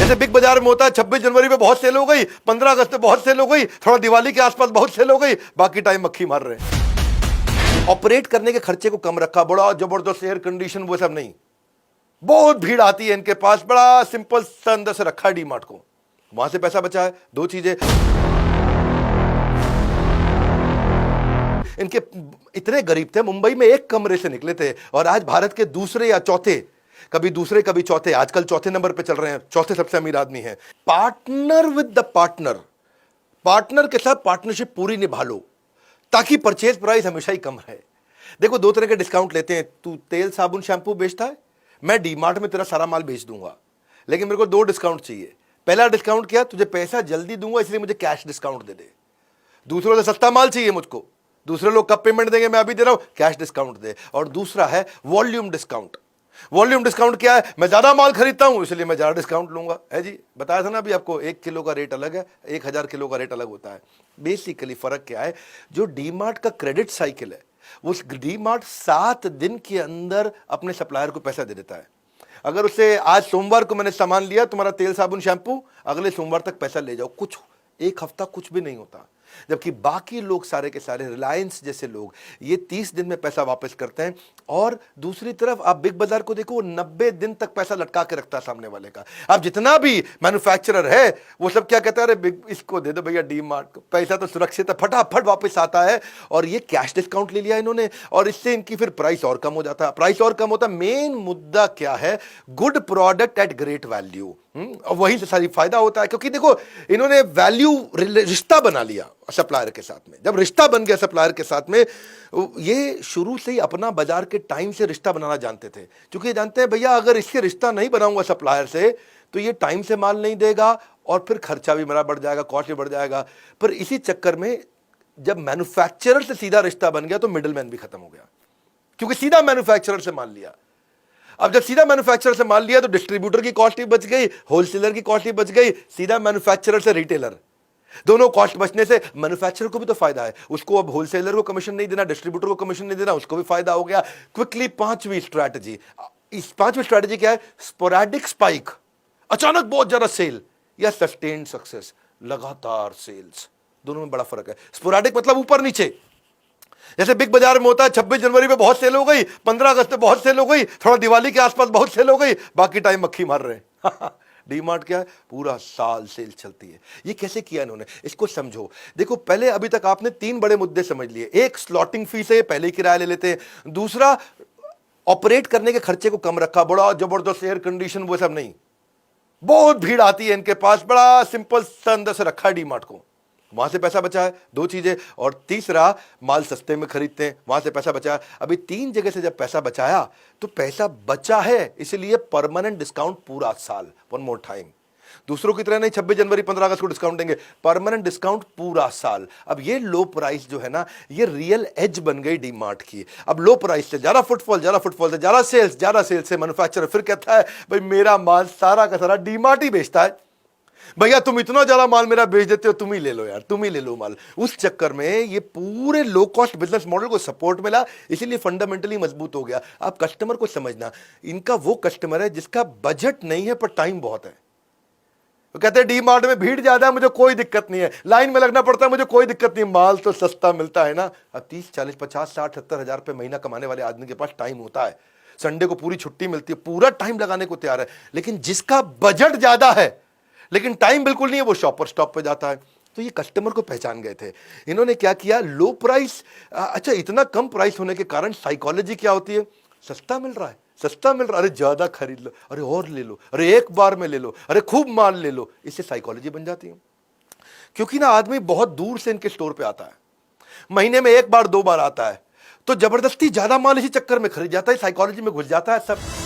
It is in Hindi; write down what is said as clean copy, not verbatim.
जैसे बिग बाजार में होता है 26 जनवरी पे बहुत सेल हो गई, 15 अगस्त पे बहुत सेल हो गई, थोड़ा दिवाली के आसपास बहुत सेल हो गई, बाकी टाइम मक्खी मार रहे हैं। ऑपरेट करने के खर्चे को कम रखा, बड़ा जबरदस्त एयर कंडीशन वो सब नहीं, बहुत भीड़ आती है इनके पास, बड़ा सिंपल सा अंदर से रखा है डीमार्ट को, वहां से पैसा बचा है। दो चीजें, इनके इतने गरीब थे, मुंबई में एक कमरे से निकले थे और आज भारत के दूसरे या चौथे, कभी दूसरे कभी चौथे, आजकल चौथे नंबर पे चल रहे हैं, चौथे सबसे अमीर आदमी है। Partner with the partner, partner के साथ पार्टनरशिप पूरी निभा लो ताकि परचेज प्राइस हमेशा ही कम है। देखो दो तरह के डिस्काउंट लेते हैं, तू तेल साबुन शैंपू बेचता है, मैं डीमार्ट में तेरा सारा माल बेच दूंगा, लेकिन मेरे को दो डिस्काउंट चाहिए। पहला डिस्काउंट क्या, तुझे पैसा जल्दी दूंगा इसलिए मुझे कैश डिस्काउंट दे दे। दूसरों से सस्ता माल चाहिए मुझको, दूसरे लोग कब पेमेंट देंगे, मैं अभी दे रहा हूं, कैश डिस्काउंट दे। और दूसरा है वॉल्यूम डिस्काउंट। वॉल्यूम डिस्काउंट क्या है, मैं ज्यादा माल खरीदता हूं इसलिए मैं ज्यादा डिस्काउंट लूंगा, है जी। बताया था ना अभी आपको, 1 किलो का रेट अलग है, 1000 किलो का रेट अलग होता है। बेसिकली फर्क क्या है, जो डीमार्ट का क्रेडिट साइकिल है, उस डीमार्ट 7 दिन के अंदर अपने सप्लायर को पैसा दे देता है। अगर उससे आज सोमवार को मैंने सामान लिया, तुम्हारा तेल साबुन शैंपू, अगले सोमवार तक पैसा ले जाओ, कुछ एक हफ्ता कुछ भी नहीं होता। जबकि बाकी लोग सारे के सारे, रिलायंस जैसे लोग, ये 30 दिन में पैसा वापस करते हैं। और दूसरी तरफ आप बिग बाजार को देखो, 90 दिन तक पैसा लटका के रखता है सामने वाले का। अब जितना भी मैन्युफैक्चरर है वो सब क्या कहता है, अरे इसको दे दो भैया डीमार्ट को, पैसा तो सुरक्षित है, फटाफट वापस आता है। और ये कैश डिस्काउंट ले लिया इन्होंने, और इससे इनकी फिर प्राइस और कम हो जाता है। प्राइस और कम होता है, मेन मुद्दा क्या है, good product at great value, और वही से सारी फायदा होता है। क्योंकि देखो इन्होंने वैल्यू रिश्ता बना लिया सप्लायर के साथ में। जब रिश्ता बन गया सप्लायर के साथ में, ये शुरू से ही अपना बाजार के टाइम से रिश्ता बनाना जानते थे, क्योंकि जानते हैं भैया अगर इससे रिश्ता नहीं बनाऊंगा सप्लायर से तो ये टाइम से माल नहीं देगा और फिर खर्चा भी मेरा बढ़ जाएगा, कॉस्ट भी बढ़ जाएगा। पर इसी चक्कर में जब मैन्युफैक्चरर से सीधा रिश्ता बन गया तो मिडलमैन भी खत्म हो गया, क्योंकि सीधा मैन्युफैक्चरर से माल लिया। अब जब सीधा मैन्युफैक्चरर से माल लिया तो डिस्ट्रीब्यूटर की कॉस्ट भी बच गई, होलसेलर की कॉस्ट भी बच गई, सीधा मैन्युफैक्चरर से रिटेलर, दोनों कॉस्ट बचने से मैन्युफैक्चरर को भी तो फायदा है। उसको अब होलसेलर को कमीशन नहीं देना, डिस्ट्रीब्यूटर को कमीशन नहीं देना, उसको भी फायदा हो गया। क्विकली पांचवी स्ट्रैटेजी, इस पांचवी स्ट्रैटेजी क्या है, स्पोरैडिक स्पाइक, अचानक बहुत ज्यादा सेल, या सस्टेन्ड सक्सेस, लगातार सेल्स, दोनों में बड़ा फर्क है। स्पोरैडिक मतलब ऊपर नीचे, जैसे बिग बाजार में होता है 26 जनवरी पे बहुत सेल हो गई, 15 अगस्त पे बहुत सेल हो गई, थोड़ा दिवाली के आसपास बहुत सेल हो गई, बाकी टाइम मक्खी मार रहे हैं। डीमार्ट क्या है, पूरा साल सेल चलती है। ये कैसे किया इन्होंने, इसको समझो। देखो पहले अभी तक आपने 3 बड़े मुद्दे समझ लिए। एक, स्लॉटिंग फीस है, पहले ही किराया ले लेते हैं। दूसरा, ऑपरेट करने के खर्चे को कम रखा, बड़ा जबरदस्त एयर कंडीशन वो सब नहीं, बहुत भीड़ आती है इनके पास, बड़ा सिंपल सा अंदर से रखा है डीमार्ट को, वहां से पैसा बचा है। दो चीजें, और तीसरा, माल सस्ते में खरीदते हैं, वहां से पैसा बचा है। अभी 3 जगह से जब पैसा बचाया तो पैसा बचा है, इसलिए परमानेंट डिस्काउंट पूरा साल। वन मोर टाइम, दूसरों की तरह नहीं 26 जनवरी 15 अगस्त को डिस्काउंट देंगे, परमानेंट डिस्काउंट पूरा साल। अब ये लो प्राइस जो है ना, ये रियल एज बन गई डीमार्ट की। अब लो प्राइस से ज्यादा फुटफॉल, ज्यादा फुटफॉल से ज्यादा सेल्स से मैन्युफैक्चरर फिर कहता है भाई मेरा माल सारा का सारा डीमार्ट ही बेचता है, भैया तुम इतना ज्यादा माल मेरा बेच देते हो, तुम ही ले लो यार, तुम ही ले लो माल। उस चक्कर में ये पूरे लो कॉस्ट बिजनेस मॉडल को सपोर्ट मिला, इसीलिए फंडामेंटली मजबूत हो गया। आप कस्टमर को समझना, इनका वो कस्टमर है जिसका बजट नहीं है पर टाइम बहुत है। वो कहते हैं डी मार्ट में भीड़ ज्यादा है, मुझे कोई दिक्कत नहीं है, लाइन में लगना पड़ता है, मुझे कोई दिक्कत नहीं, माल तो सस्ता मिलता है ना। अब 30, 40, 50, 60, 70 हजार रुपये महीना कमाने वाले आदमी के पास टाइम होता है, संडे को पूरी छुट्टी मिलती है, पूरा टाइम लगाने को तैयार है। लेकिन जिसका बजट ज्यादा है लेकिन टाइम बिल्कुल नहीं है, वो शॉपर स्टॉप पे जाता है। तो ये कस्टमर को पहचान गए थे। इन्होंने क्या किया, लो प्राइस, अच्छा इतना कम प्राइस होने के कारण साइकोलॉजी क्या होती है, सस्ता मिल रहा है, सस्ता मिल रहा है, अरे ज्यादा खरीद लो, अरे और ले लो, अरे एक बार में ले लो, अरे खूब माल ले लो। इससे साइकोलॉजी बन जाती है। क्योंकि ना आदमी बहुत दूर से इनके स्टोर पे आता है, महीने में 1 बार 2 बार आता है, तो जबरदस्ती ज्यादा माल इसी चक्कर में खरीद जाता है, साइकोलॉजी में घुस जाता है सब।